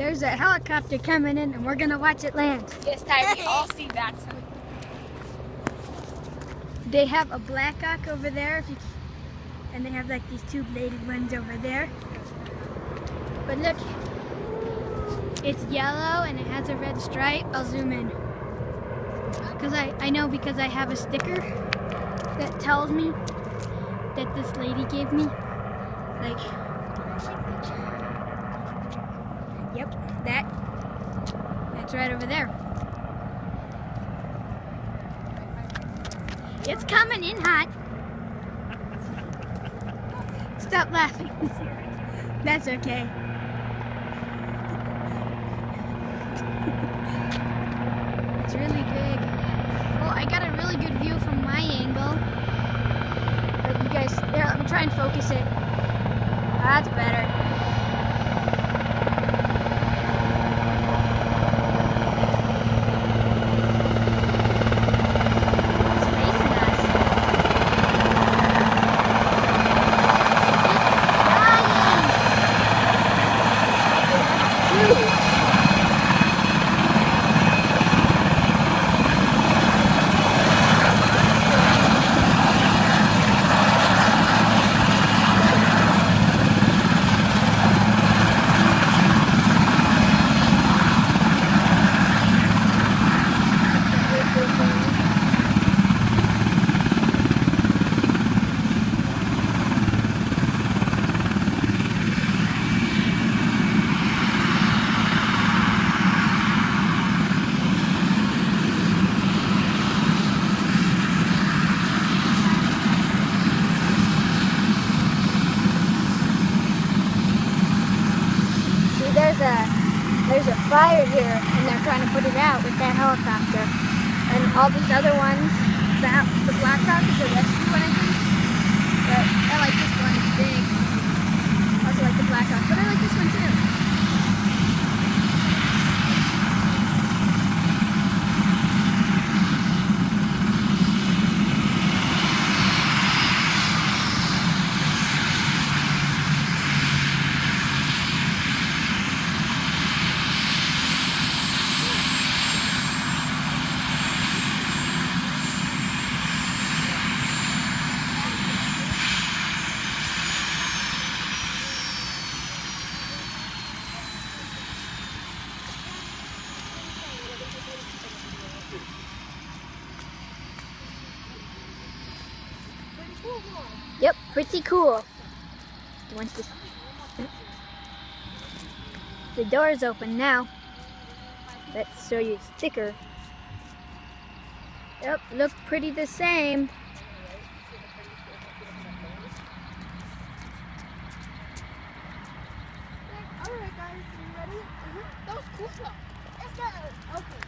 There's a helicopter coming in and we're gonna watch it land. This time we all see that. So. They have a Blackhawk over there, and they have like these two-bladed ones over there. But look, it's yellow and it has a red stripe. I'll zoom in. Because I know because I have a sticker that tells me that this lady gave me. Like, yep, that's right over there. It's coming in hot. Stop laughing. That's okay. It's really big. Well, I got a really good view from my angle. But you guys, there, let me try and focus it. That's better. There's a fire here, and they're trying to put it out with that helicopter. And all these other ones, the Blackhawk is a rescue one, I think. But I like this one, it's big. I also like the Blackhawk, but I like this one too. Yep, pretty cool. The door is open now. Let's show you a sticker. Yep, look pretty the same. Alright guys, you ready? That was cool. Let's go. Okay.